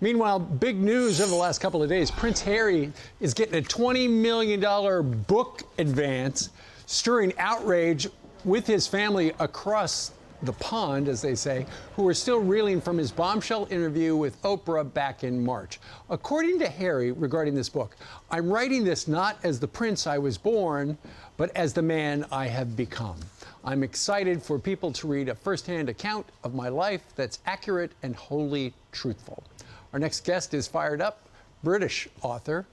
Meanwhile, big news over the last couple of days. Prince Harry is getting a $20 million book advance, stirring outrage with his family across the pond, as they say, who are still reeling from his bombshell interview with Oprah back in March. According to Harry regarding this book, I'm writing this not as the prince I was born, but as the man I have become. I'm excited for people to read a firsthand account of my life that's accurate and wholly truthful. Our next guest is fired up. British author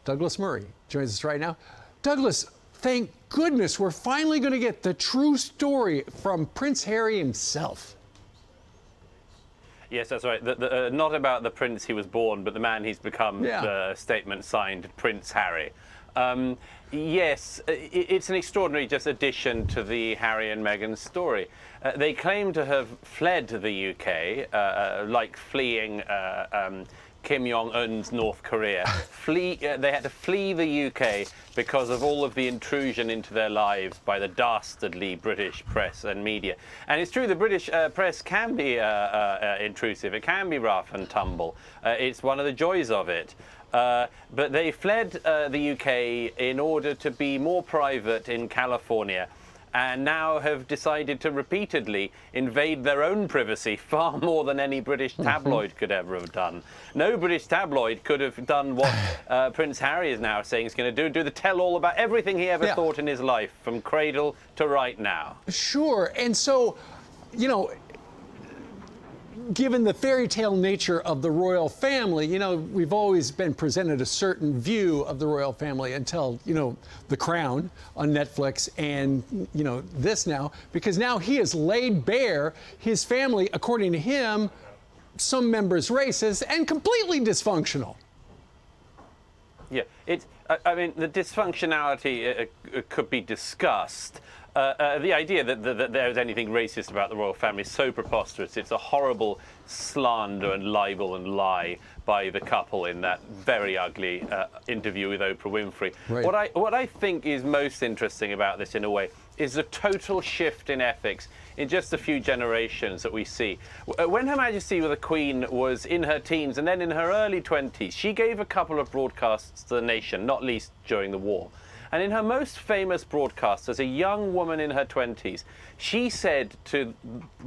Douglas Murray joins us right now. Douglas, thank goodness we're finally going to get the true story from Prince Harry himself. Yes, that's right. Not about the prince he was born, but the man he's become. Yeah. The statement signed Prince Harry. Yes, it's an extraordinary just addition to the Harry and Meghan story. They claim to have fled to the UK, like fleeing Kim Jong-un's North Korea. They had to flee the UK because of all of the intrusion into their lives by the dastardly British press and media. And it's true, the British press can be intrusive. It can be rough and tumble. It's one of the joys of it. But they fled the UK in order to be more private in California, and now have decided to repeatedly invade their own privacy far more than any British tabloid could ever have done. No British tabloid could have done what Prince Harry is now saying he's going to do the tell-all about everything he ever thought in his life, from cradle to right now. Sure, and so, you know, given the fairy tale nature of the royal family, you know, we've always been presented a certain view of the royal family until, you know, The Crown on Netflix and, you know, this now, because now he has laid bare his family, according to him, some members racist and completely dysfunctional. Yeah, I mean, the dysfunctionality could be discussed. The idea that there's anything racist about the royal family is so preposterous. It's a horrible slander and libel and lie by the couple in that very ugly interview with Oprah Winfrey. Right. What I think is most interesting about this, in a way, is the total shift in ethics in just a few generations that we see. When Her Majesty the Queen was in her teens and then in her early 20s, she gave a couple of broadcasts to the nation, not least during the war. And in her most famous broadcast, as a young woman in her 20s, she said to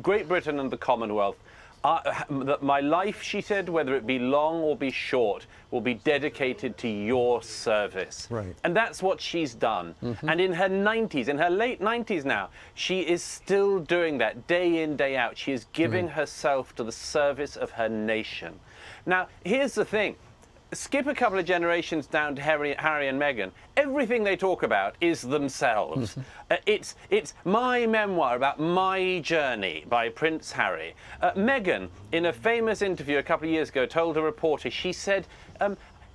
Great Britain and the Commonwealth, that my life, she said, whether it be long or be short, will be dedicated to your service. Right. And that's what she's done. And in her 90s, in her late 90s now, she is still doing that day in, day out. She is giving herself to the service of her nation. Now, here's the thing. Skip a couple of generations down to Harry and Meghan. Everything they talk about is themselves. It's my memoir about my journey by Prince Harry. Meghan, in a famous interview a couple of years ago, told a reporter, she said,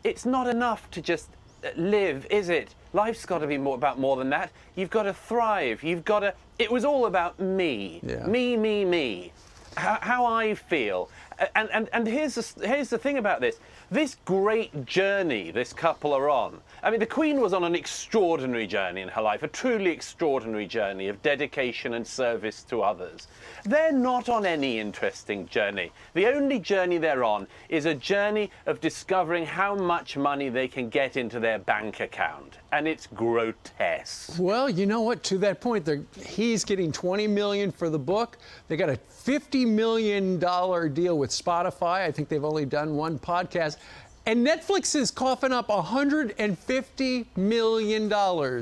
it's not enough to just live, is it? Life's got to be about more than that. You've got to thrive. You've got to... It was all about me. Yeah. Me. How I feel. And here's the thing about this. This great journey this couple are on. I mean, the Queen was on an extraordinary journey in her life, a truly extraordinary journey of dedication and service to others. They're not on any interesting journey. The only journey they're on is a journey of discovering how much money they can get into their bank account. And it's grotesque. Well, you know what? To that point, he's getting $20 million for the book. They got a $50 million deal with Spotify. I think they've only done one podcast. And Netflix is coughing up $150 million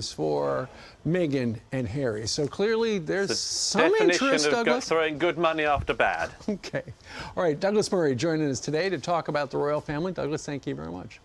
for Meghan and Harry. So clearly there's some interest, Douglas. Throwing good money after bad. Okay. All right, Douglas Murray joining us today to talk about the royal family. Douglas, thank you very much.